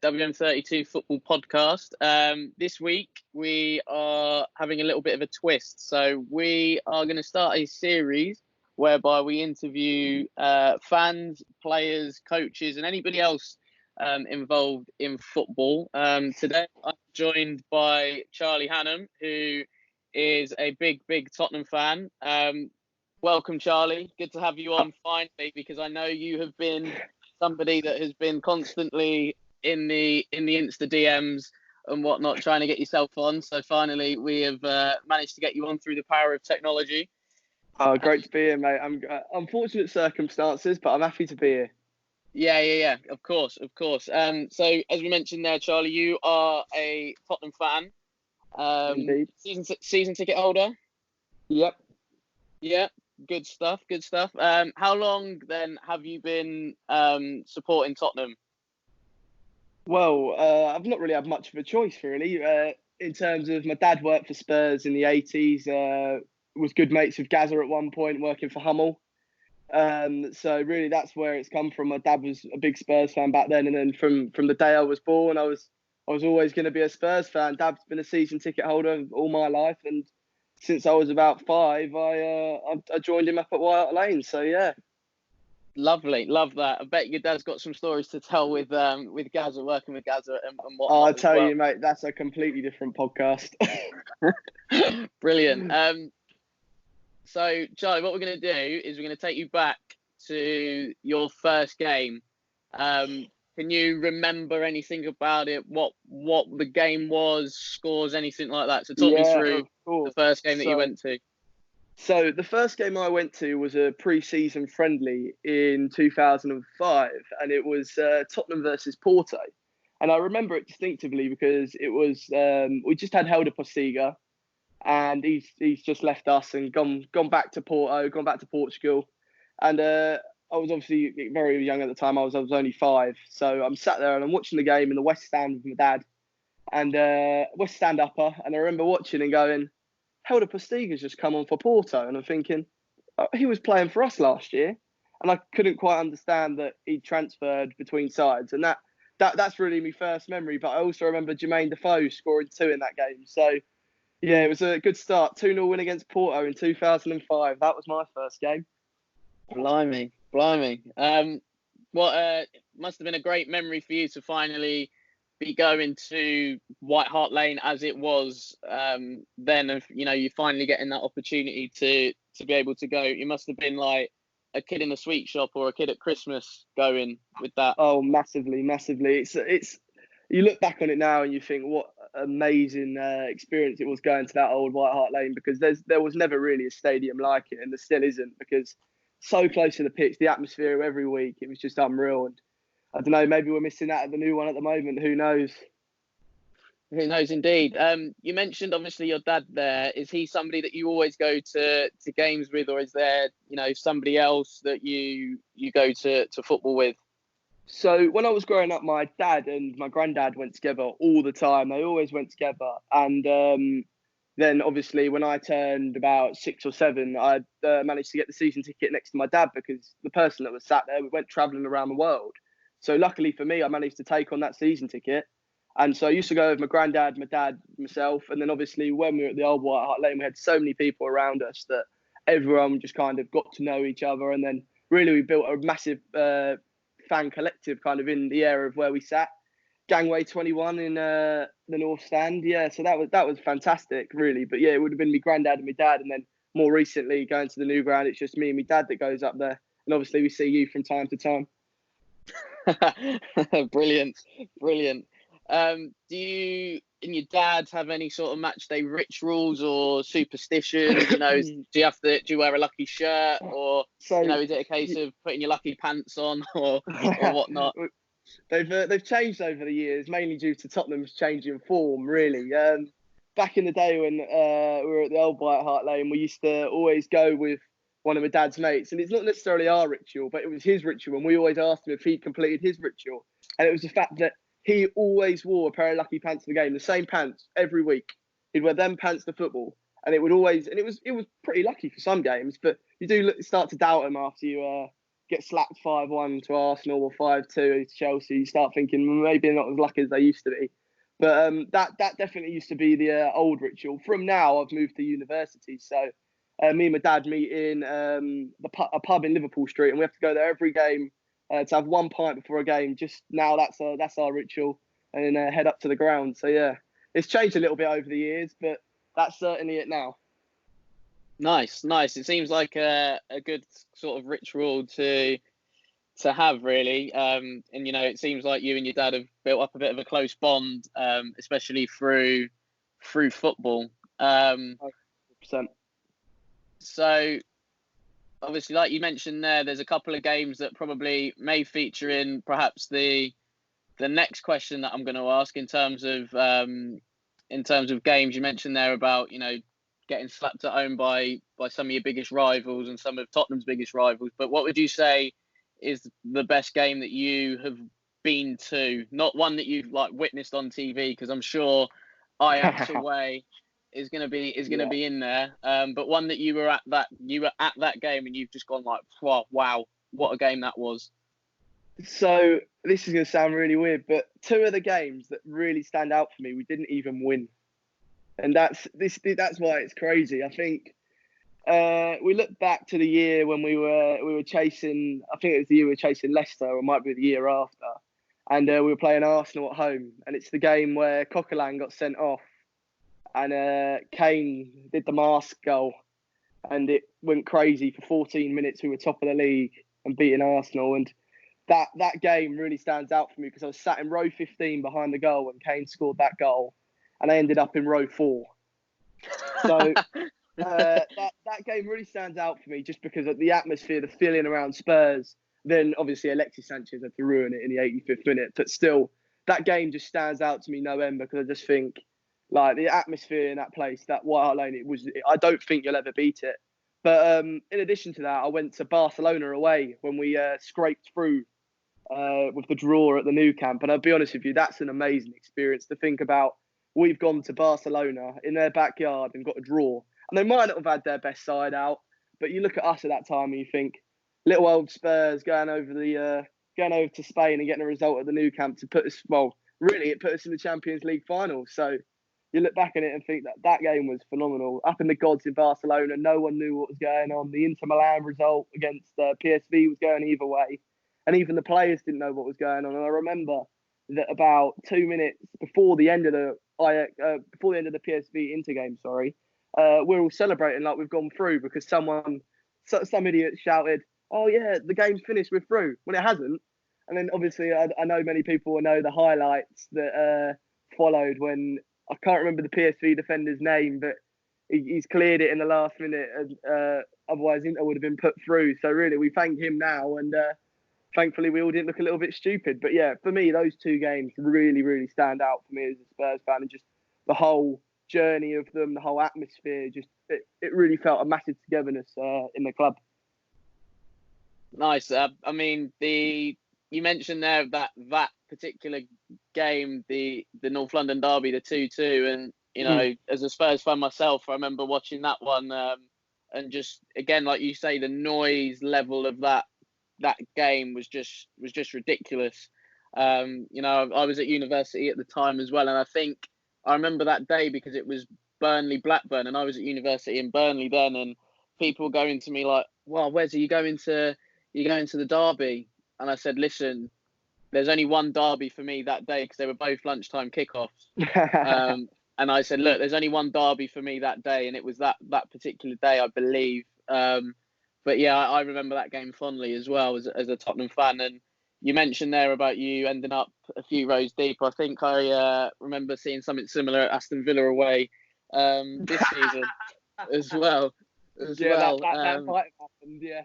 WM32 Football Podcast. This week we are having a little bit of a twist. So we are going to start a series whereby we interview fans, players, coaches, and anybody else involved in football. Today I'm joined by Charlie Hannam, who is a big Tottenham fan. Welcome, Charlie. Good to have you on finally, because I know you have been somebody that has been constantly in the Insta DMs and whatnot, trying to get yourself on. So finally, we have managed to get you on through the power of technology. Oh, great to be here, mate. I'm unfortunate circumstances, but I'm happy to be here. Yeah. Of course. So as we mentioned there, Charlie, you are a Tottenham fan. Indeed. Season ticket holder. Yep. Yeah. Good stuff. How long then have you been supporting Tottenham? Well, I've not really had much of a choice, really. In terms of my dad worked for Spurs in the 80s, was good mates with Gazza at one point, working for Hummel. So really, that's where it's come from. My dad was a big Spurs fan back then, and then from the day I was born, I was always going to be a Spurs fan. Dad's been a season ticket holder all my life, and since I was about 5, I joined him up at White Hart Lane. So yeah. Lovely, love that. I bet your dad's got some stories to tell with Gazza, working with Gazza and what. I'll tell you, mate, that's a completely different podcast. Brilliant. So, Charlie, what we're going to do is we're going to take you back to your first game. Can you remember anything about it? What the game was, scores, anything like that? So talk me through the first game that you went to. So the first game I went to was a pre-season friendly in 2005, and it was Tottenham versus Porto. And I remember it distinctively because it was we just had Helder Postiga, and he's just left us and gone back to Porto, gone back to Portugal. And I was obviously very young at the time. I was only 5, so I'm sat there and I'm watching the game in the West Stand with my dad, and West Stand upper. And I remember watching and going, Helder Postiga's just come on for Porto, and I'm thinking, oh, he was playing for us last year, and I couldn't quite understand that he transferred between sides, and that's really my first memory. But I also remember Jermaine Defoe scoring 2 in that game. So yeah, it was a good start. 2-0 win against Porto in 2005. That was my first game. Blimey. Must have been a great memory for you to finally be going to White Hart Lane as it was then, of you finally getting that opportunity to be able to go. You must have been like a kid in a sweet shop or a kid at Christmas going with that. Oh, massively. It's you look back on it now and you think what amazing experience it was going to that old White Hart Lane, because there was never really a stadium like it, and there still isn't, because so close to the pitch, the atmosphere every week, it was just unreal. And I don't know, maybe we're missing out at the new one at the moment. Who knows? Who knows, indeed. You mentioned obviously your dad there. Is he somebody that you always go to games with, or is there somebody else that you go to football with? So when I was growing up, my dad and my granddad went together all the time. They always went together. And then obviously when I turned about 6 or 7, I managed to get the season ticket next to my dad, because the person that was sat there, we went travelling around the world. So luckily for me, I managed to take on that season ticket. And so I used to go with my granddad, my dad, myself. And then obviously when we were at the old White Hart Lane, we had so many people around us that everyone just kind of got to know each other. And then really we built a massive fan collective kind of in the area of where we sat. Gangway 21 in the North Stand. Yeah, so that was fantastic, really. But yeah, it would have been my granddad and my dad. And then more recently, going to the new ground, it's just me and my dad that goes up there. And obviously we see you from time to time. Brilliant. Do you and your dad have any sort of match day rituals or superstitions? Do you wear a lucky shirt, or is it a case of putting your lucky pants on or whatnot? They've changed over the years, mainly due to Tottenham's changing form, really. Back in the day when we were at the old White Hart Lane, we used to always go with one of my dad's mates, and it's not necessarily our ritual, but it was his ritual, and we always asked him if he completed his ritual. And it was the fact that he always wore a pair of lucky pants for the game, the same pants every week. He'd wear them pants to football, and it was pretty lucky for some games, but you do start to doubt him after you get slapped 5-1 to Arsenal or 5-2 to Chelsea, you start thinking maybe they're not as lucky as they used to be. But that definitely used to be the old ritual. From now, I've moved to university, so me and my dad meet in a pub in Liverpool Street, and we have to go there every game to have one pint before a game. Just now, that's our ritual, and then head up to the ground. So yeah, it's changed a little bit over the years, but that's certainly it now. Nice. It seems like a good sort of ritual to have, really. And it seems like you and your dad have built up a bit of a close bond, especially through football. 100%. So obviously, like you mentioned there's a couple of games that probably may feature in perhaps the next question that I'm going to ask in terms of games. You mentioned there about getting slapped at home by some of your biggest rivals and some of Tottenham's biggest rivals. But what would you say is the best game that you have been to? Not one that you've witnessed on TV, because I'm sure Ajax away is going to be in there. But one that you were at that game and you've just gone wow, what a game that was. So this is going to sound really weird, but two of the games that really stand out for me, we didn't even win. And that's why it's crazy. I think we look back to the year when we were chasing. I think it was the year we were chasing Leicester, or it might be the year after. And we were playing Arsenal at home, and it's the game where Coquelin got sent off, and Kane did the mask goal, and it went crazy for 14 minutes. We were top of the league and beating Arsenal, and that game really stands out for me because I was sat in row 15 behind the goal when Kane scored that goal, and I ended up in row 4. So that game really stands out for me just because of the atmosphere, the feeling around Spurs. Then obviously Alexis Sanchez had to ruin it in the 85th minute, but still that game just stands out to me no end because I just think the atmosphere in that place, that White Hart Lane, I don't think you'll ever beat it. But in addition to that, I went to Barcelona away when we scraped through with the draw at the Nou Camp. And I'll be honest with you, that's an amazing experience to think about. We've gone to Barcelona in their backyard and got a draw. And they might not have had their best side out, but you look at us at that time and you think, little old Spurs going over to Spain and getting a result at the Nou Camp to put us, it put us in the Champions League final. So you look back at it and think that game was phenomenal. Up in the gods in Barcelona, no one knew what was going on. The Inter Milan result against PSV was going either way. And even the players didn't know what was going on. And I remember that about 2 minutes before the end of the PSV Inter game, we're all celebrating like we've gone through because some idiot shouted, "Oh yeah, the game's finished, we're through," when it hasn't. And then obviously I know many people will know the highlights that followed when I can't remember the PSV defender's name, but he's cleared it in the last minute, and otherwise Inter would have been put through. So really, we thank him now, and thankfully we all didn't look a little bit stupid. But yeah, for me, those two games really, really stand out for me as a Spurs fan, and just the whole journey of them, the whole atmosphere, just it really felt a massive togetherness in the club. Nice. I mean, you mentioned there that particular game, the North London derby, the 2-2, and as a Spurs fan myself, I remember watching that one, and just again, like you say, the noise level of that game was just ridiculous. I was at university at the time as well, and I think I remember that day because it was Burnley-Blackburn, and I was at university in Burnley then, and people were going to me like, "Well, Wes, are you going to the derby?" And I said, "Listen, there's only one derby for me that day because they were both lunchtime kickoffs." And I said, "Look, there's only one derby for me that day," and it was that particular day, I believe. But yeah, I remember that game fondly as well as a Tottenham fan. And you mentioned there about you ending up a few rows deep. I think I remember seeing something similar at Aston Villa away this season as well. That might have happened, yeah.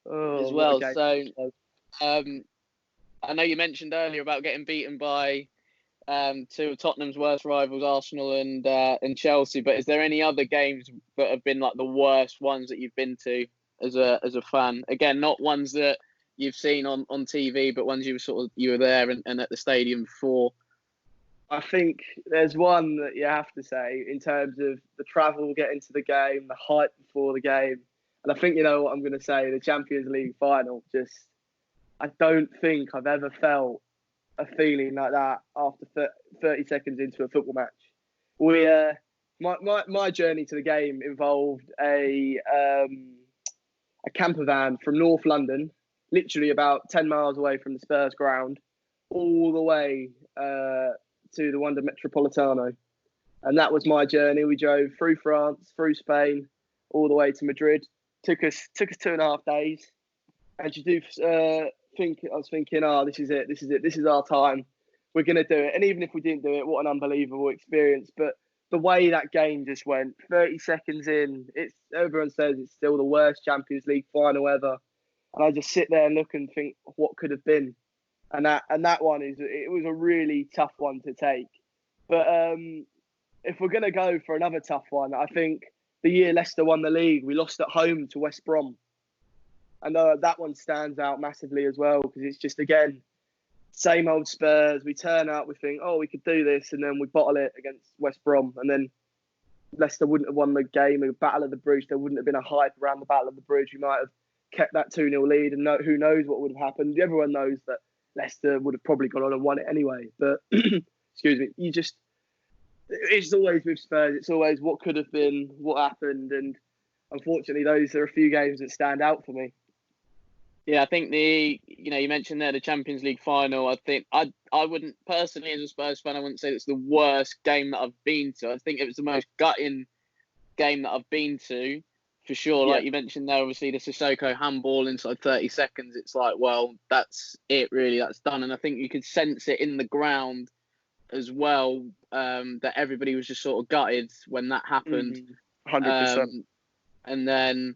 As well. So I know you mentioned earlier about getting beaten by two of Tottenham's worst rivals, Arsenal and Chelsea. But is there any other games that have been like the worst ones that you've been to as a fan? Again, not ones that you've seen on TV, but ones you were there and at the stadium for. I think there's one that you have to say in terms of the travel, getting to the game, the hype before the game, And I think you know what I'm going to say. The Champions League final, I don't think I've ever felt a feeling like that after 30 seconds into a football match. My journey to the game involved a camper van from North London, literally about 10 miles away from the Spurs ground, all the way to the Wanda Metropolitano. And that was my journey. We drove through France, through Spain, all the way to Madrid. Took us 2.5 days. And you do I was thinking, this is it. This is our time. We're going to do it. And even if we didn't do it, what an unbelievable experience. But the way that game just went, 30 seconds in, everyone says it's still the worst Champions League final ever. And I just sit there and look and think, what could have been? And that one it was a really tough one to take. But if we're going to go for another tough one, I think the year Leicester won the league, we lost at home to West Brom. And that one stands out massively as well, because it's just, again, same old Spurs. We turn out, we think, we could do this, and then we bottle it against West Brom. And then Leicester wouldn't have won the game. A Battle of the Bridge, there wouldn't have been a hype around the Battle of the Bridge. We might have kept that 2-0 lead, and who knows what would have happened. Everyone knows that Leicester would have probably gone on and won it anyway. But, excuse me, it's always with Spurs. It's always what could have been, what happened. And unfortunately, those are a few games that stand out for me. Yeah, I think you mentioned there the Champions League final. I think I wouldn't personally, as a Spurs fan, I wouldn't say it's the worst game that I've been to. I think it was the most gutting game that I've been to, for sure. Like you mentioned there, obviously the Sissoko handball inside 30 seconds. It's like, well, that's it, really. That's done. And I think you could sense it in the ground as well, that everybody was just sort of gutted when that happened. 100%. And then.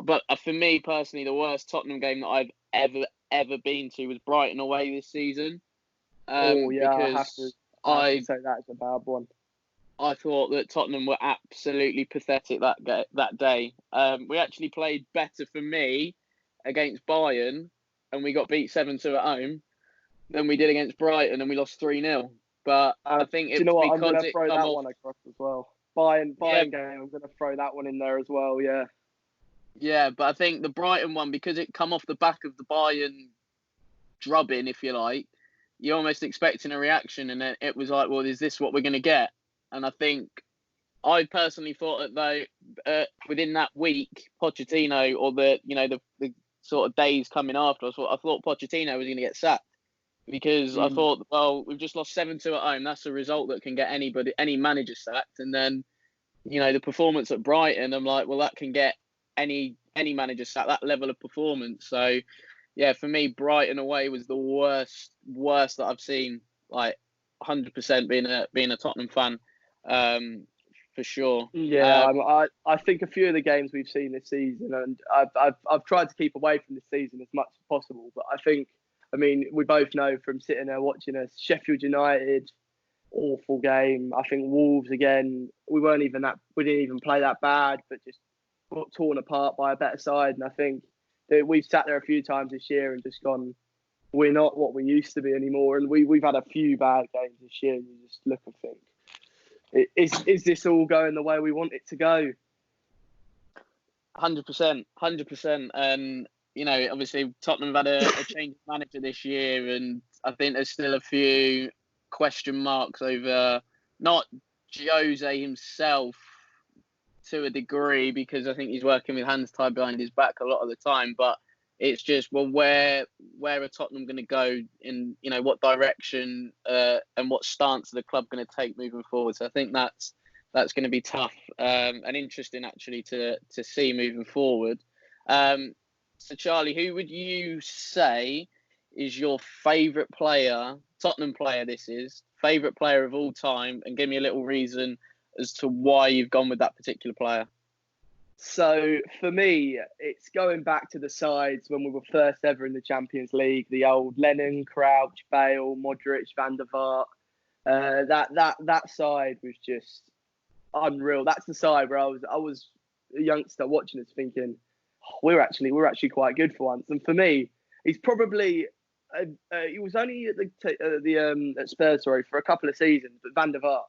But for me personally, the worst Tottenham game that I've ever been to was Brighton away this season. Because I have to say that's a bad one. I thought that Tottenham were absolutely pathetic that day. We actually played better for me against Bayern, and we got beat 7-2 at home, than we did against Brighton, and we lost 3-0. But I think it's because I'm going to throw that one across as well. Bayern game, I'm going to throw that one in there as well, yeah. Yeah, but I think the Brighton one, because it come off the back of the Bayern drubbing, if you like, you're almost expecting a reaction, and then it was like, well, is this what we're going to get? And I think I personally thought that though, within that week, Pochettino, or the sort of days coming after, I thought Pochettino was going to get sacked, because I thought, well, we've just lost 7-2 at home. That's a result that can get any manager sacked. And then, the performance at Brighton, I'm like, well, that can get any manager sacked, that level of performance. So, yeah, for me, Brighton away was the worst that I've seen. Like 100% being a Tottenham fan, for sure. Yeah, I think a few of the games we've seen this season, and I've tried to keep away from this season as much as possible. But we both know from sitting there watching us, Sheffield United, awful game. I think Wolves again. We didn't even play that bad, but just got torn apart by a better side. And I think that we've sat there a few times this year and just gone, we're not what we used to be anymore. And we've had a few bad games this year, and you just look and think, is this all going the way we want it to go? 100%. And obviously Tottenham have had a change of manager this year, and I think there's still a few question marks over not Jose himself to a degree, because I think he's working with hands tied behind his back a lot of the time, but it's just, well, where are Tottenham going to go in, what direction and what stance are the club going to take moving forward? So I think that's going to be tough and interesting actually to see moving forward. So Charlie, who would you say is your favourite player, Tottenham player favourite player of all time, and give me a little reason as to why you've gone with that particular player? So for me, it's going back to the sides when we were first ever in the Champions League, the old Lennon, Crouch, Bale, Modric, Van der Vaart. That side was just unreal. That's the side where I was a youngster watching us thinking, we're actually quite good for once. And for me, he's probably he was only at Spurs for a couple of seasons, but Van der Vaart.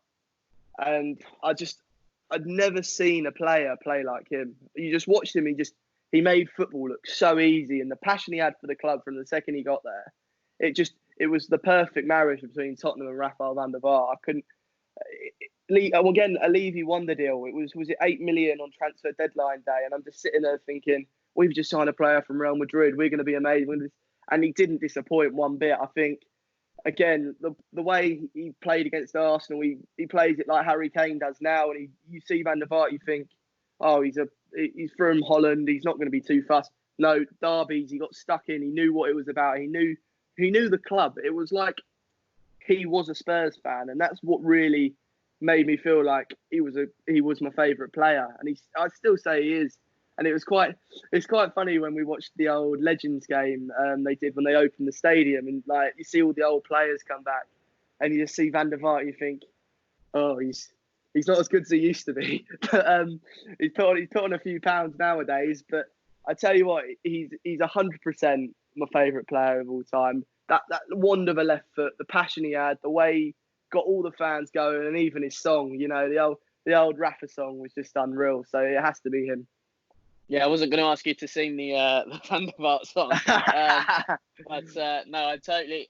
And I'd never seen a player play like him. You just watched him. he made football look so easy, and the passion he had for the club from the second he got there, it was the perfect marriage between Tottenham and Rafael van der Vaart. I couldn't. Again, a Levy wonder deal. Was it 8 million on transfer deadline day, and I'm just sitting there thinking, we've just signed a player from Real Madrid. We're going to be amazing, and he didn't disappoint one bit. I think again the way he played against Arsenal, he plays it like Harry Kane does now, and you see Van der Vaart, you think, oh, he's from Holland. He's not going to be too fussed. No, derbies, he got stuck in. He knew what it was about. He knew the club. It was like he was a Spurs fan, and that's what really made me feel like he was my favourite player, and I still say he is. And it's quite funny when we watched the old Legends game they did when they opened the stadium, and like you see all the old players come back, and you just see Van der Vaart, and you think, oh, he's not as good as he used to be. But he's put on a few pounds nowadays. But I tell you what, he's 100% my favourite player of all time. That wand of a left foot, the passion he had, the way he got all the fans going, and even his song, the old Rafa song was just unreal. So it has to be him. Yeah, I wasn't going to ask you to sing the Van der Vaart song, but no,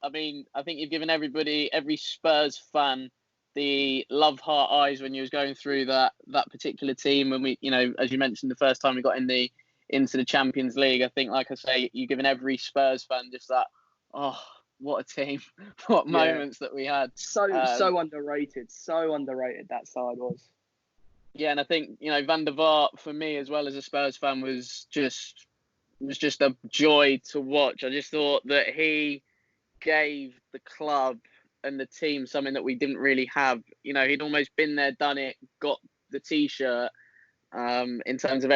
I mean, I think you've given every Spurs fan the love heart eyes when you was going through that particular team. When we, as you mentioned, the first time we got into the Champions League, I think, like I say, you've given every Spurs fan just that, oh, what a team, what moments that we had. So underrated, that side was. Yeah, and I think, Van der Vaart, for me as well as a Spurs fan, was just a joy to watch. I just thought that he gave the club and the team something that we didn't really have. He'd almost been there, done it, got the T-shirt, in terms of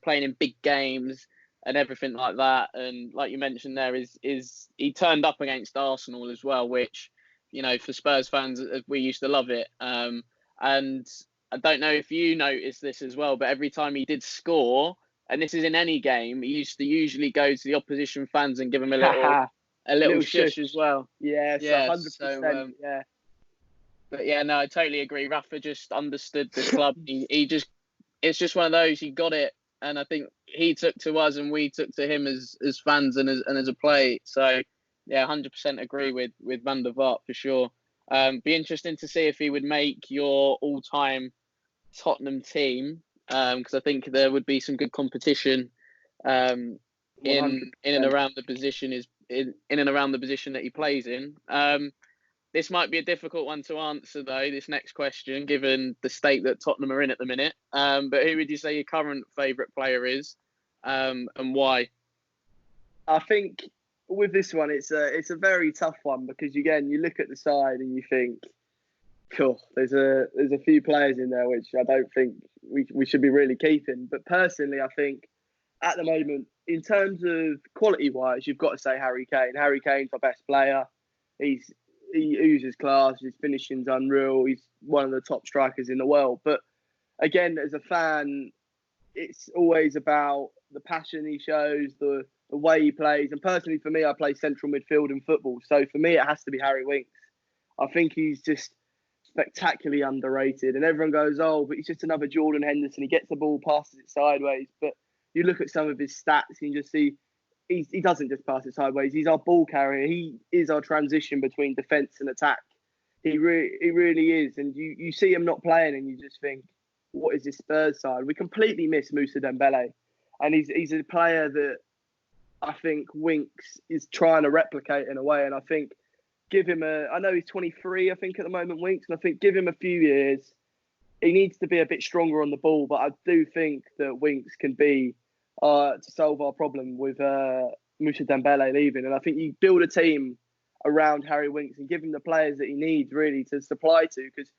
playing in big games and everything like that. And like you mentioned there, is he turned up against Arsenal as well, which, for Spurs fans, we used to love it. And I don't know if you noticed this as well, but every time he did score, and this is in any game, he used to usually go to the opposition fans and give them a little shush as well. Yes, yeah, 100%. So, yeah. But yeah, no, I totally agree. Rafa just understood the club. It's just one of those. He got it, and I think he took to us, and we took to him as fans and as a play. So yeah, 100% agree with Van der Vaart for sure. Be interesting to see if he would make your all-time Tottenham team, because I think there would be some good competition in and around the position that he plays in. This might be a difficult one to answer though, this next question, given the state that Tottenham are in at the minute. But who would you say your current favourite player is, and why? I think with this one, it's a very tough one, because again, you look at the side and you think, cool, there's a few players in there which I don't think we should be really keeping. But personally, I think at the moment, in terms of quality wise, you've got to say Harry Kane. Harry Kane's our best player. He oozes class. His finishing's unreal. He's one of the top strikers in the world. But again, as a fan, it's always about the passion he shows, the way he plays. And personally, for me, I play central midfield in football. So for me, it has to be Harry Winks. I think he's just spectacularly underrated. And everyone goes, oh, but he's just another Jordan Henderson. He gets the ball, passes it sideways. But you look at some of his stats and you just see he doesn't just pass it sideways. He's our ball carrier. He is our transition between defence and attack. He really is. And you see him not playing and you just think, what is this Spurs side? We completely miss Moussa Dembele. And he's a player that I think Winks is trying to replicate in a way. And I think give him I know he's 23, I think, at the moment, Winks. And I think give him a few years. He needs to be a bit stronger on the ball. But I do think that Winks can be to solve our problem with Moussa Dembele leaving. And I think you build a team around Harry Winks and give him the players that he needs really to supply to, because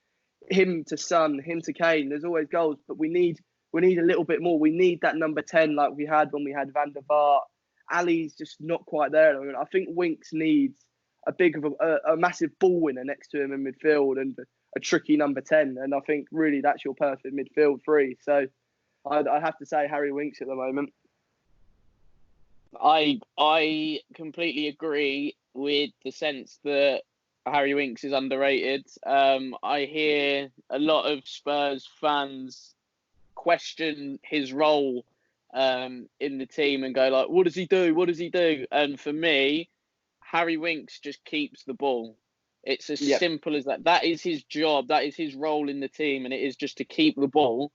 him to Son, him to Kane, there's always goals, but we need a little bit more. We need that number 10 like we had when we had Van der Vaart. Ali's just not quite there. I mean, I think Winks needs a massive ball winner next to him in midfield and a tricky number 10. And I think really that's your perfect midfield three. So I'd have to say Harry Winks at the moment. I completely agree with the sense that Harry Winks is underrated. I hear a lot of Spurs fans question his role in the team and go like, what does he do? What does he do? And for me, Harry Winks just keeps the ball. It's as Yep. simple as that. That is his job. That is his role in the team, and it is just to keep the ball.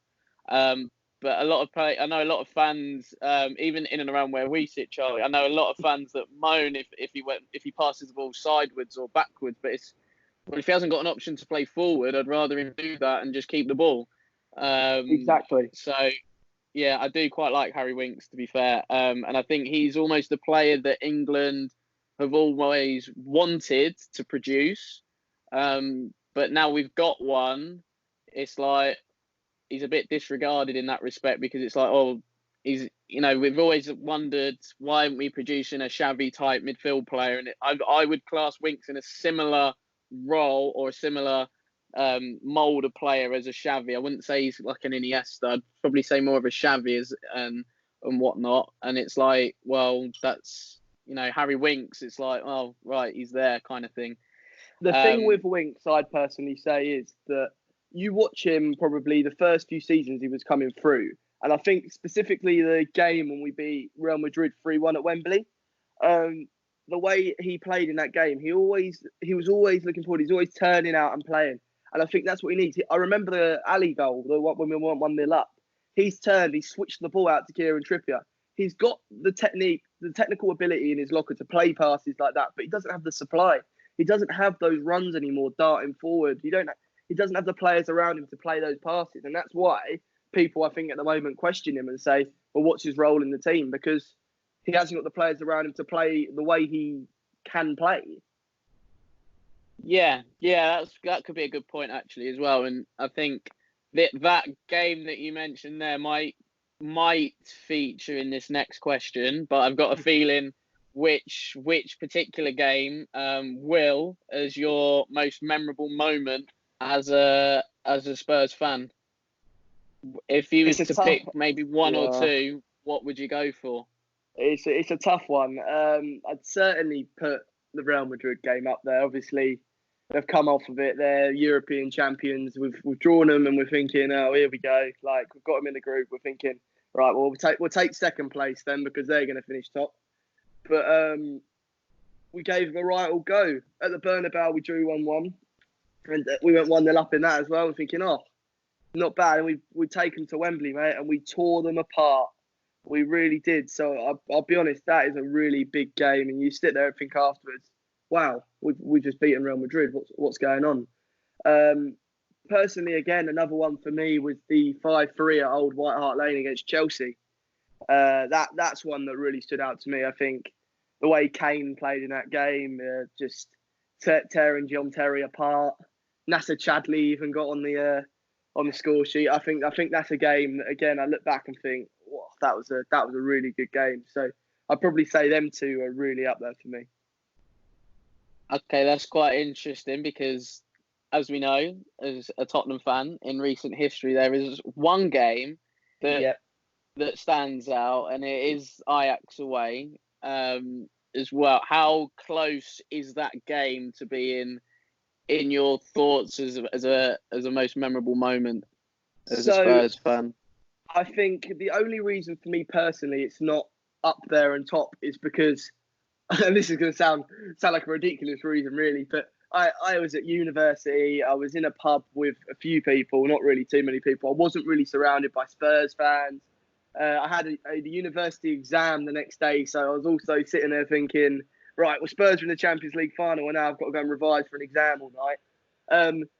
But I know a lot of fans, even in and around where we sit, Charlie. I know a lot of fans that moan if he passes the ball sideways or backwards. But if he hasn't got an option to play forward, I'd rather him do that and just keep the ball. Exactly. So yeah, I do quite like Harry Winks, to be fair. And I think he's almost the player that England have always wanted to produce. But now we've got one, it's like he's a bit disregarded in that respect, because it's like, oh, we've always wondered, why aren't we producing a Xavi type midfield player? And I would class Winks in a similar role or a similar mould of player as a Xavi. I wouldn't say he's like an Iniesta. I'd probably say more of a Xavi and whatnot. And it's like, well, that's, Harry Winks. It's like, oh, right, he's there kind of thing. The thing with Winks, I'd personally say, is that you watch him probably the first few seasons he was coming through. And I think specifically the game when we beat Real Madrid 3-1 at Wembley, the way he played in that game, he was always looking forward. He's always turning out and playing. And I think that's what he needs. I remember the Ali goal, the one when we went 1-0 up. He's switched the ball out to Kieran Trippier. He's got the technique, the technical ability in his locker to play passes like that, but he doesn't have the supply. He doesn't have those runs anymore, darting forward. He doesn't have the players around him to play those passes. And that's why people, I think, at the moment question him and say, well, what's his role in the team? Because he hasn't got the players around him to play the way he can play. Yeah, that could be a good point actually as well. And I think that game that you mentioned there might feature in this next question, but I've got a feeling which particular game will as your most memorable moment as a Spurs fan. If you was to pick maybe one or two, what would you go for? It's a tough one. I'd certainly put the Real Madrid game up there. Obviously, they've come off of it. They're European champions. We've drawn them, and we're thinking, oh, here we go. Like, we've got them in the group. We're thinking, right, well, we'll take second place then, because they're going to finish top. But we gave them a right old go at the Bernabeu. We drew 1-1, and we went 1-0 up in that as well. We're thinking, oh, not bad. And we take them to Wembley, mate, and we tore them apart. We really did. So I'll be honest, that is a really big game. And you sit there and think afterwards, wow, we've just beaten Real Madrid. What's going on? Personally, again, another one for me was the 5-3 at Old White Hart Lane against Chelsea. That's one that really stood out to me. I think the way Kane played in that game, just tearing John Terry apart. Nasser Chadli even got on the score sheet. I think that's a game that, again, I look back and think, wow, that was a really good game. So I'd probably say them two are really up there for me. Okay, that's quite interesting because, as we know, as a Tottenham fan, in recent history, there is one game that stands out, and it is Ajax away as well. How close is that game to being in your thoughts as a most memorable moment as a Spurs fan? I think the only reason for me personally it's not up there and top is because, and this is going to sound like a ridiculous reason really, but I was at university. I was in a pub with a few people, not really too many people. I wasn't really surrounded by Spurs fans. I had a university exam the next day, so I was also sitting there thinking, right, well, Spurs are in the Champions League final, and now I've got to go and revise for an exam all night.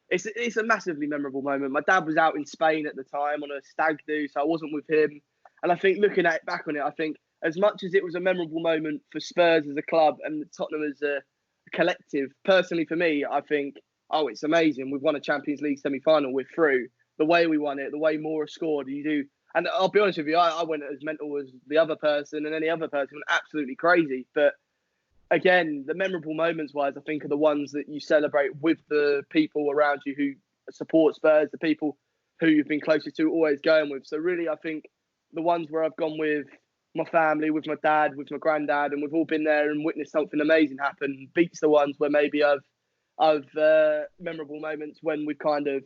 It's a massively memorable moment. My dad was out in Spain at the time on a stag do, so I wasn't with him. And I think looking back on it, I think as much as it was a memorable moment for Spurs as a club and Tottenham as a collective, personally for me, I think, oh, it's amazing. We've won a Champions League semi-final. We're through. The way we won it, the way Moura scored, you do. And I'll be honest with you, I went as mental as the other person and any other person, absolutely crazy. But again, the memorable moments wise, I think are the ones that you celebrate with the people around you who support Spurs, the people who you've been closest to, always going with. So really, I think the ones where I've gone with my family, with my dad, with my granddad, and we've all been there and witnessed something amazing happen, beats the ones where maybe I've memorable moments when we've kind of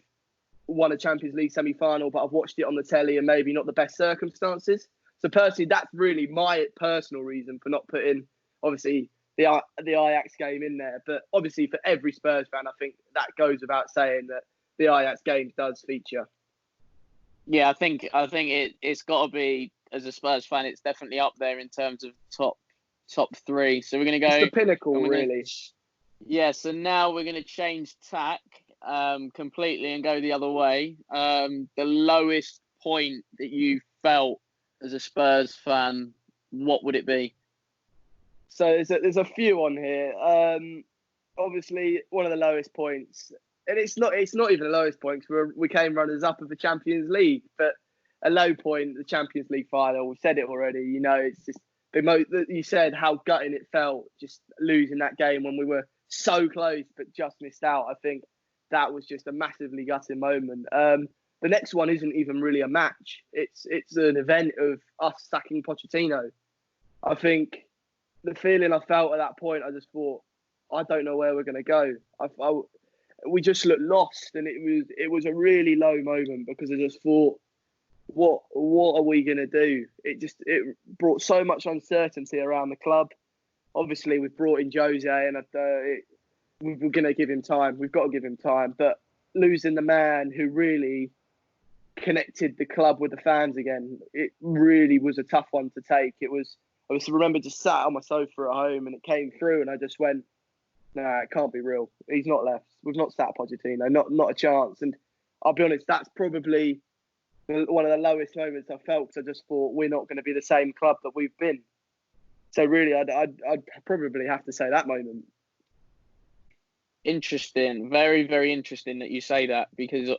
won a Champions League semi-final, but I've watched it on the telly and maybe not the best circumstances. So personally, that's really my personal reason for not putting, obviously, the Ajax game in there. But obviously, for every Spurs fan, I think that goes without saying that the Ajax game does feature. Yeah, I think it's got to be, as a Spurs fan, it's definitely up there in terms of top three. So we're going to go. It's the pinnacle, really. Yeah. So now we're going to change tack completely and go the other way. The lowest point that you felt as a Spurs fan, what would it be? So there's a few on here. Obviously, one of the lowest points, and it's not even the lowest point because we came runners up of the Champions League, but a low point, the Champions League final. We've said it already. You know, it's just you said how gutting it felt just losing that game when we were so close but just missed out. I think that was just a massively gutting moment. The next one isn't even really a match. It's an event of us sacking Pochettino. I think the feeling I felt at that point, I just thought, I don't know where we're going to go. We just looked lost, and it was a really low moment because I just thought, what are we going to do? It brought so much uncertainty around the club. Obviously, we've brought in Jose, and we're going to give him time. We've got to give him time. But losing the man who really connected the club with the fans again, it really was a tough one to take. I remember just sat on my sofa at home and it came through and I just went, nah, it can't be real. He's not left. We've not sat Pochettino, not a chance. And I'll be honest, that's probably one of the lowest moments I felt because I just thought we're not going to be the same club that we've been. So really, I'd probably have to say that moment. Interesting. Very, very interesting that you say that because,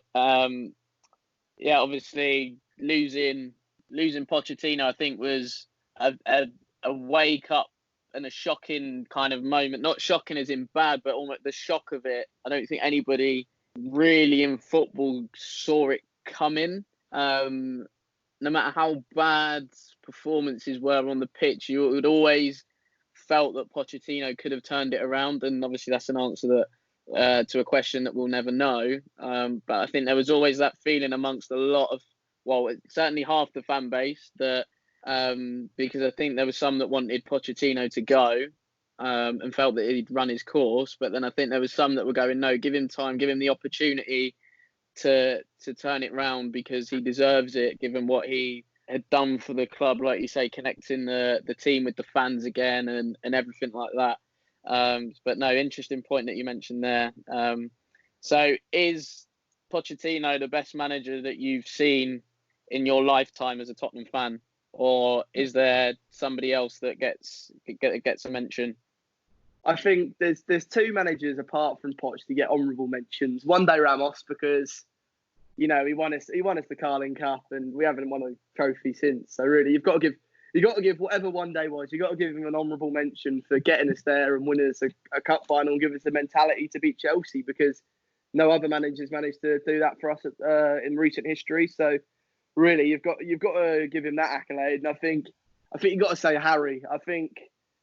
obviously losing Pochettino, I think was a wake up and a shocking kind of moment. Not shocking as in bad, but almost the shock of it. I don't think anybody really in football saw it coming. No matter how bad performances were on the pitch, you would always felt that Pochettino could have turned it around. And obviously that's an answer that to a question that we'll never know. But I think there was always that feeling amongst a lot of, certainly half the fan base that, because I think there was some that wanted Pochettino to go and felt that he'd run his course. But then I think there was some that were going, no, give him time, give him the opportunity to turn it round because he deserves it, given what he had done for the club, like you say, connecting the team with the fans again and everything like that. But no, interesting point that you mentioned there. So is Pochettino the best manager that you've seen in your lifetime as a Tottenham fan? Or is there somebody else that gets a mention? I think there's two managers apart from Poch to get honourable mentions. One day Ramos, because he won us the Carling Cup and we haven't won a trophy since. So really, you've got to give whatever one day was. You've got to give him an honourable mention for getting us there and winning us a cup final and give us the mentality to beat Chelsea, because no other managers managed to do that for us in recent history. So really, you've got to give him that accolade. And I think you've got to say Harry. I think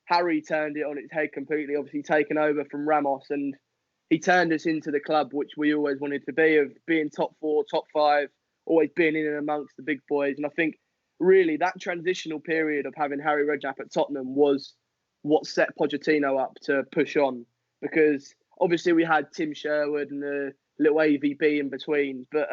Harry turned it on its head completely. Obviously, taken over from Ramos, and he turned us into the club which we always wanted to be, of being top 4, top 5, always being in and amongst the big boys. And I think really that transitional period of having Harry Redknapp at Tottenham was what set Pochettino up to push on, because obviously we had Tim Sherwood and the little AVB in between, but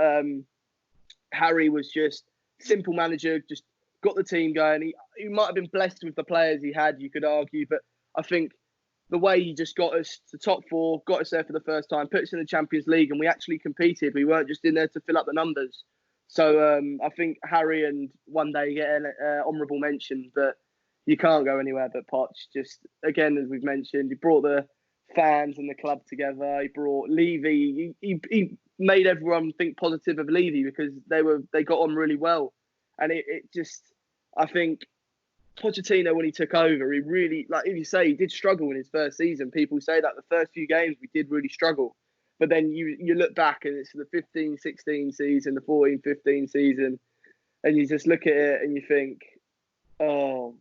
Harry was just simple manager, just got the team going. He might have been blessed with the players he had, you could argue, but I think the way he just got us to top 4, got us there for the first time, put us in the Champions League, and we actually competed. We weren't just in there to fill up the numbers. So I think Harry and one day get an honourable mention, but you can't go anywhere but Poch. Just, again, as we've mentioned, he brought the fans and the club together. He brought Levy. He made everyone think positive of Levy because they got on really well. And it just, I think Pochettino, when he took over, he really, like if you say, he did struggle in his first season. People say that the first few games we did really struggle. But then you look back and it's the 15-16 season, the 14-15 season, and you just look at it and you think, oh,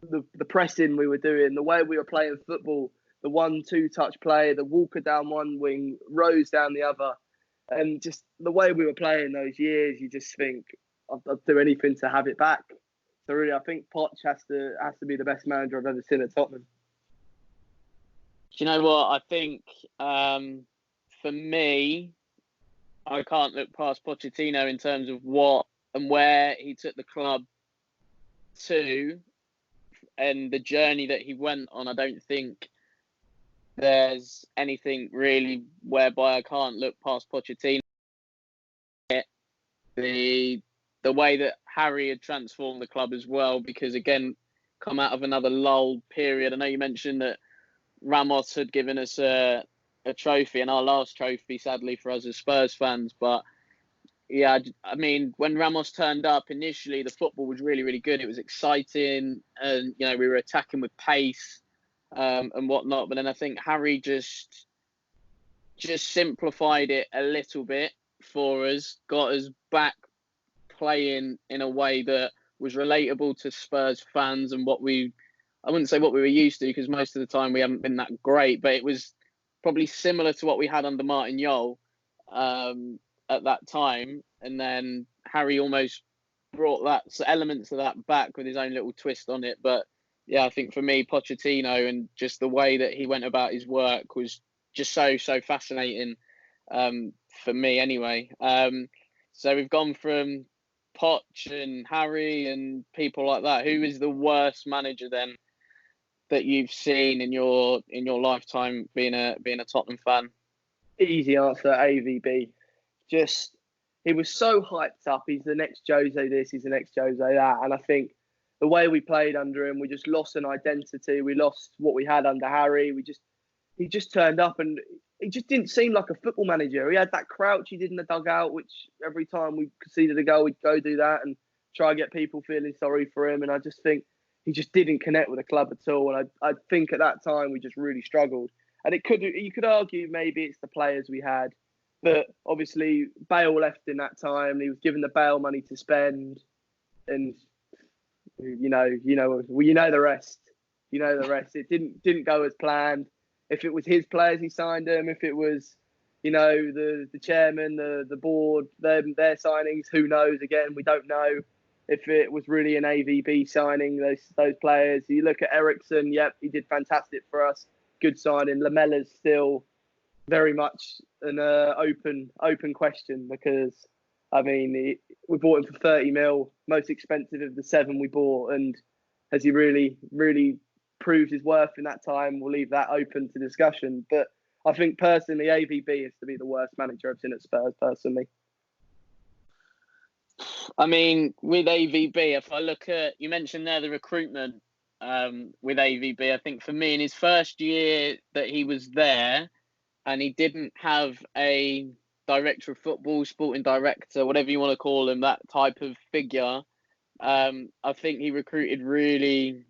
the pressing we were doing, the way we were playing football, the 1-2 touch play, the Walker down one wing, Rose down the other, and just the way we were playing those years, you just think, I'd do anything to have it back. So really, I think Poch has to be the best manager I've ever seen at Tottenham. Do you know what? I think for me, I can't look past Pochettino in terms of what and where he took the club to and the journey that he went on. I don't think there's anything really whereby I can't look past Pochettino. The way that Harry had transformed the club as well, because again, come out of another lull period. I know you mentioned that Ramos had given us a trophy, and our last trophy, sadly for us as Spurs fans. But yeah, I mean, when Ramos turned up initially, the football was really, really good. It was exciting, and we were attacking with pace and whatnot. But then I think Harry just simplified it a little bit for us, got us back playing in a way that was relatable to Spurs fans and I wouldn't say what we were used to, because most of the time we haven't been that great, but it was probably similar to what we had under Martin Jol at that time. And then Harry almost brought elements of that back with his own little twist on it. But yeah, I think for me, Pochettino and just the way that he went about his work was just so fascinating for me anyway. So we've gone from Poch and Harry and people like that. Who is the worst manager then that you've seen in your lifetime being a Tottenham fan? Easy answer, AVB. Just, he was so hyped up. He's the next Jose this, he's the next Jose that. And I think the way we played under him, we just lost an identity. We lost what we had under Harry. He just turned up and he just didn't seem like a football manager. He had that crouch he did in the dugout, which every time we conceded a goal, we'd go do that and try and get people feeling sorry for him. And I just think he just didn't connect with the club at all. And I think at that time we just really struggled. And you could argue maybe it's the players we had, but obviously Bale left in that time. He was given the Bale money to spend, and you know the rest. You know the rest. It didn't go as planned. If it was his players, he signed them. If it was, the chairman, the board, their signings, who knows? Again, we don't know if it was really an AVB signing those players. You look at Ericsson. Yep, he did fantastic for us. Good signing. Lamella's still very much an open question, because I mean we bought him for 30 mil, most expensive of the 7 we bought, and has he really proved his worth in that time? We'll leave that open to discussion. But I think personally, AVB is to be the worst manager I've seen at Spurs personally. I mean, with AVB, if I look at, you mentioned there the recruitment with AVB, I think for me in his first year that he was there, and he didn't have a director of football, sporting director, whatever you want to call him, that type of figure, I think he recruited really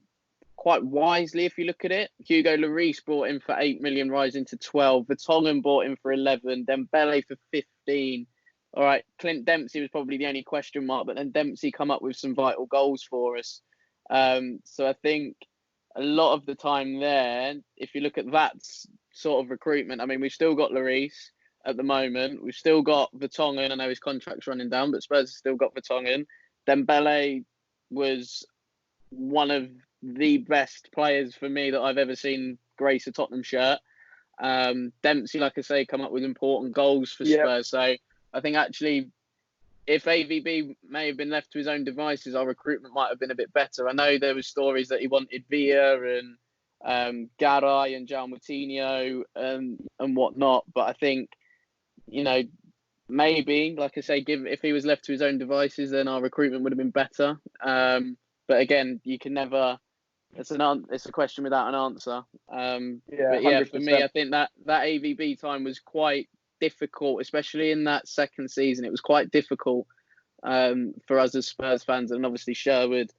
quite wisely if you look at it. Hugo Lloris brought him for 8 million, rising to 12. Vertonghen bought him for 11. Dembele for 15. All right, Clint Dempsey was probably the only question mark, but then Dempsey come up with some vital goals for us. So I think a lot of the time there, if you look at that sort of recruitment, I mean, we've still got Lloris at the moment. We've still got Vertonghen. I know his contract's running down, but Spurs have still got Vertonghen. Dembele was one of the best players for me that I've ever seen grace a Tottenham shirt. Dempsey, like I say, come up with important goals for Spurs. So I think actually, if AVB may have been left to his own devices, our recruitment might have been a bit better. I know there were stories that he wanted Villa and Garay and João Moutinho and whatnot, but I think, maybe, like I say, if he was left to his own devices, then our recruitment would have been better. But again, you can never. It's a question without an answer. But yeah, 100%. For me, I think that AVB time was quite difficult, especially in that second season. It was quite difficult for us as Spurs fans, and obviously Sherwood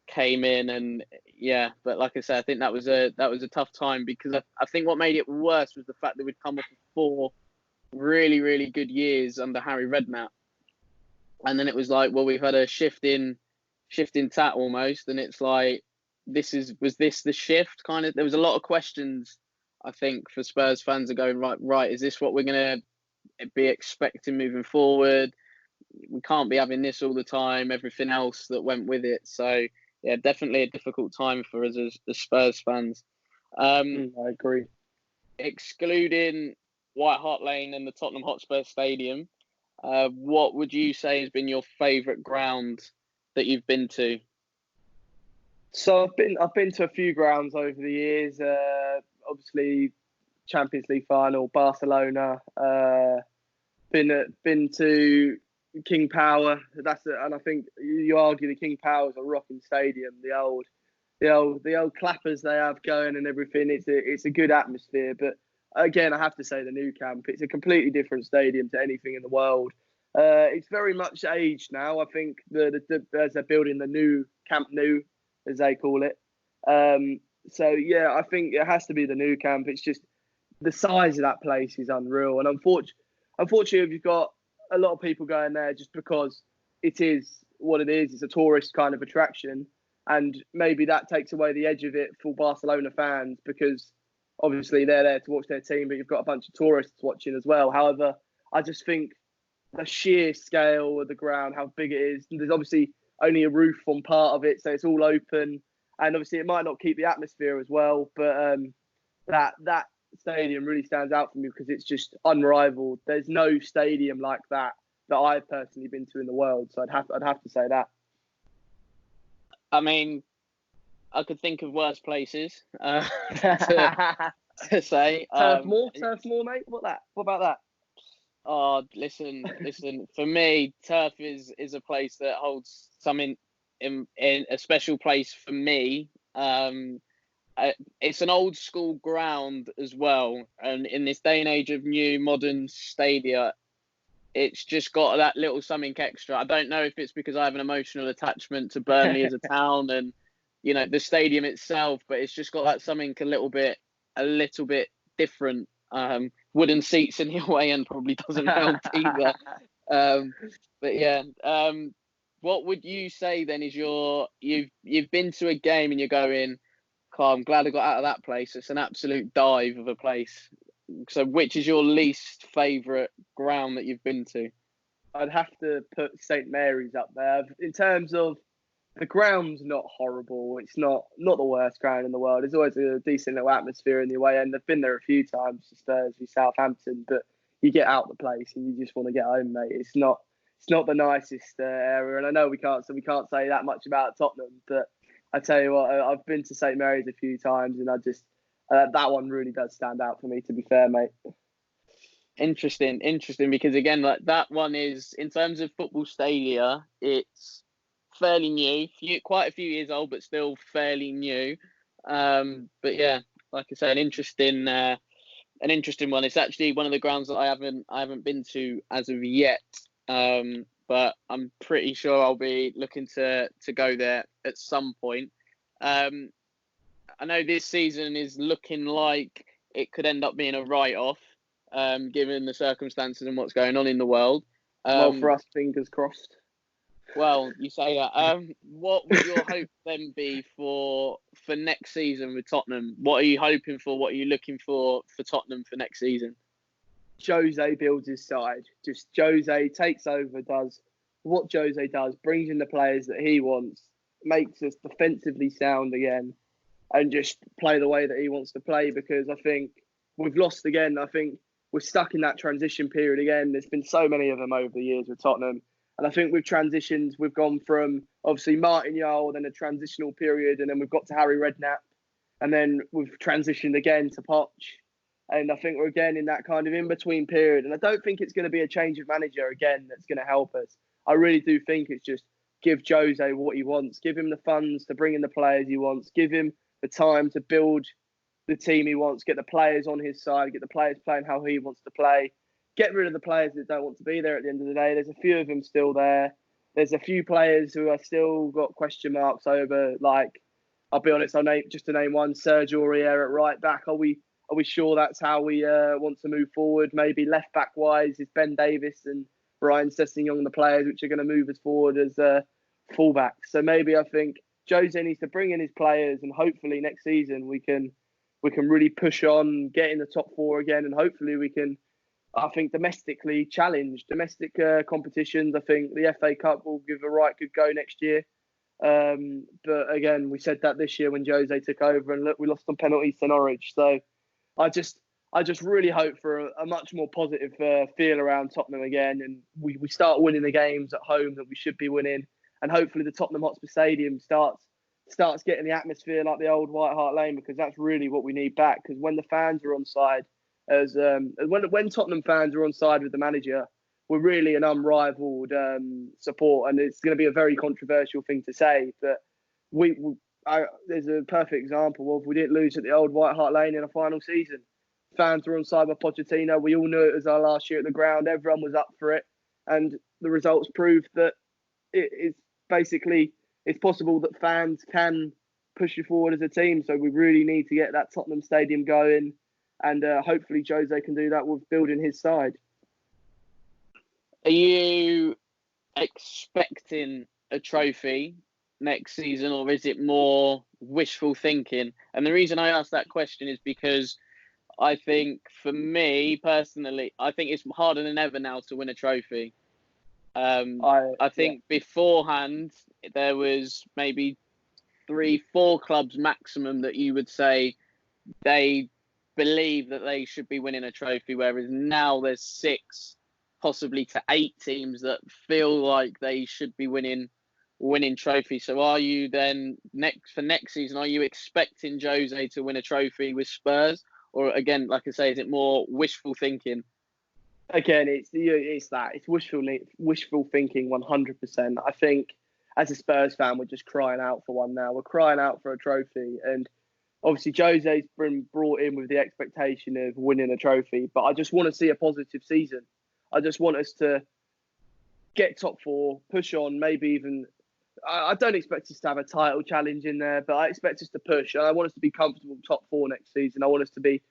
came in, and yeah. But like I said, I think that was a tough time, because I think what made it worse was the fact that we'd come off of 4 really, really good years under Harry Redknapp, and then it was like, well, we've had a shift in tat almost, and it's like, was this the shift? Kind of, there was a lot of questions, I think, for Spurs fans are going, right, is this what we're going to be expecting moving forward? we can't be having this all the time, everything else that went with it. So yeah, definitely a difficult time for us as Spurs fans. I agree. Excluding White Hart Lane and the Tottenham Hotspur Stadium, what would you say has been your favourite ground that you've been to? So I've been to a few grounds over the years. Obviously, Champions League final, Barcelona. Been to King Power. And I think you argue the King Power is a rocking stadium. The old clappers they have going and everything. It's a good atmosphere. But again, I have to say the Nou Camp. It's a completely different stadium to anything in the world. It's very much aged now. I think as they're building the new Camp Nou, as they call it. So yeah, I think it has to be the Nou Camp. It's just the size of that place is unreal, and unfortunately, you've got a lot of people going there just because it is what it is. It's a tourist kind of attraction, and maybe that takes away the edge of it for Barcelona fans because obviously they're there to watch their team, but you've got a bunch of tourists watching as well. However, I just think the sheer scale of the ground, how big it is. There's obviously only a roof on part of it, so it's all open, and obviously it might not keep the atmosphere as well. But that stadium really stands out for me because it's just unrivaled. There's no stadium like that I've personally been to in the world, so I'd have to say that. I mean, I could think of worse places to say. Turf Moor, mate. What about that? Oh, listen. For me, Turf is a place that holds something in a special place for me. It's an old school ground as well, and in this day and age of new modern stadia, it's just got that little something extra. I don't know if it's because I have an emotional attachment to Burnley as a town and the stadium itself, but it's just got that something a little bit different. Wooden seats in the away end probably doesn't help either. But yeah, what would you say then is you've been to a game and you're going, "Oh, I'm glad I got out of that place. It's an absolute dive of a place." So which is your least favourite ground that you've been to? I'd have to put St Mary's up there. In terms of the ground's not horrible. It's not the worst ground in the world. There's always a decent little atmosphere in the away end. I've been there a few times to Spurs v Southampton, but you get out the place and you just want to get home, mate. It's not the nicest area, and I know we can't say that much about Tottenham, but I tell you what, I've been to St Mary's a few times, and I just that one really does stand out for me. To be fair, mate. Interesting, because again, like that one is in terms of football stadia, it's fairly new, quite a few years old, but still fairly new. But yeah, like I say, an interesting one. It's actually one of the grounds that I haven't been to as of yet. But I'm pretty sure I'll be looking to go there at some point. I know this season is looking like it could end up being a write-off, given the circumstances and what's going on in the world. Well, for us, fingers crossed. Well, you say that. What would your hope then be for next season with Tottenham? What are you hoping for? What are you looking for Tottenham for next season? Jose builds his side. Just Jose takes over, does what Jose does, brings in the players that he wants, makes us defensively sound again, and just play the way that he wants to play. Because I think we've lost again. I think we're stuck in that transition period again. There's been so many of them over the years with Tottenham. And I think we've transitioned. We've gone from obviously Martin Jol, then a transitional period, and then we've got to Harry Redknapp, and then we've transitioned again to Poch. And I think we're again in that kind of in-between period. And I don't think it's going to be a change of manager again that's going to help us. I really do think it's just give Jose what he wants, give him the funds to bring in the players he wants, give him the time to build the team he wants, get the players on his side, get the players playing how he wants to play. Get rid of the players that don't want to be there at the end of the day. There's a few of them still there. There's a few players who are still got question marks over, like, I'll be honest, to name one, Sergio Aurier at right back. Are we sure that's how we want to move forward? Maybe left back wise is Ben Davis and Ryan Sessegnon the players which are going to move us forward as fullbacks. So maybe I think Jose needs to bring in his players, and hopefully next season we can really push on, get in the top four again, and hopefully we can I think domestically challenged, domestic competitions. I think the FA Cup will give a right good go next year. But again, we said that this year when Jose took over, and look, we lost on penalties to Norwich. So I just really hope for a much more positive feel around Tottenham again, and we start winning the games at home that we should be winning, and hopefully the Tottenham Hotspur Stadium starts getting the atmosphere like the old White Hart Lane, because that's really what we need back. Because when the fans are on side, when Tottenham fans are on side with the manager, we're really an unrivaled support, and it's going to be a very controversial thing to say, but there's a perfect example of we didn't lose at the old White Hart Lane in a final season. Fans were on side by Pochettino. We all knew it was our last year at the ground. Everyone was up for it, and the results proved that it's possible that fans can push you forward as a team. So we really need to get that Tottenham Stadium going, and hopefully Jose can do that with building his side. Are you expecting a trophy next season, or is it more wishful thinking? And the reason I ask that question is because I think, for me personally, I think it's harder than ever now to win a trophy. I think beforehand there was maybe 3-4 clubs maximum that you would say they believe that they should be winning a trophy, whereas now there's 6, possibly to 8 teams that feel like they should be winning trophies. So are you then next season, are you expecting Jose to win a trophy with Spurs? Or again, like I say, is it more wishful thinking? Again, it's wishful thinking 100%. I think as a Spurs fan, we're just crying out for one now. We're crying out for a trophy, and obviously Jose's been brought in with the expectation of winning a trophy. But I just want to see a positive season. I just want us to get top 4, push on, maybe even. I don't expect us to have a title challenge in there, but I expect us to push, and I want us to be comfortable top 4 next season. I want us to be.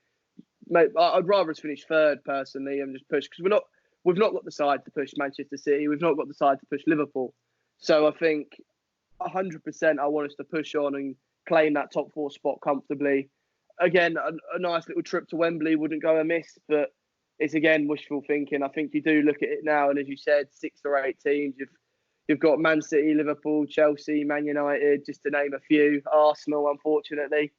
I'd rather us finish 3rd personally and just push, because we've not got the side to push Manchester City. We've not got the side to push Liverpool. So I think 100% I want us to push on and claim that top 4 spot comfortably. Again, a nice little trip to Wembley wouldn't go amiss, but it's again wishful thinking. I think you do look at it now, and as you said, 6 or 8 teams. You've got Man City, Liverpool, Chelsea, Man United, just to name a few. Arsenal, unfortunately.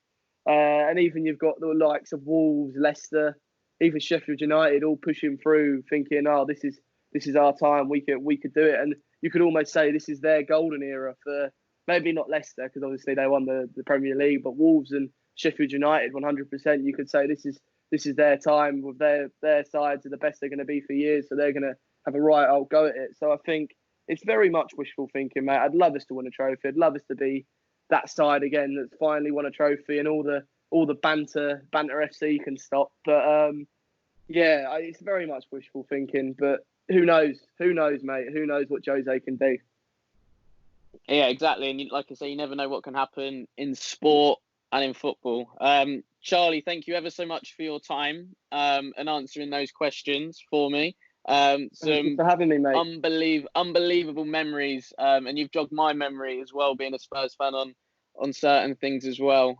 And even you've got the likes of Wolves, Leicester, even Sheffield United, all pushing through, thinking, "Oh, this is our time. We could do it." And you could almost say this is their golden era for maybe not Leicester, because obviously they won the Premier League, but Wolves and Sheffield United, 100%. You could say this is their time. With their sides are the best they're going to be for years, so they're going to have a right old go at it. So I think it's very much wishful thinking, mate. I'd love us to win a trophy. I'd love us to be that side again that's finally won a trophy, and all the banter FC can stop. But it's very much wishful thinking. But who knows? Who knows, mate? Who knows what Jose can do? Yeah, exactly. And like I say, you never know what can happen in sport and in football. Charlie, thank you ever so much for your time and answering those questions for me. Thank you for having me, mate. Unbelievable memories, and you've jogged my memory as well, being a Spurs fan on certain things as well.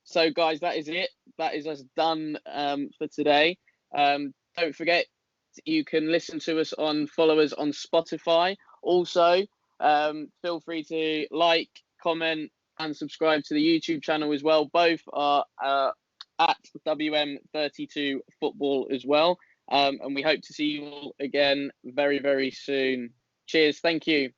So guys, that is it. That is us done for today. Don't forget, you can listen to us follow us on Spotify. Also, feel free to like, comment, and subscribe to the YouTube channel as well. Both are at WM32 Football as well. And we hope to see you all again very, very soon. Cheers. Thank you.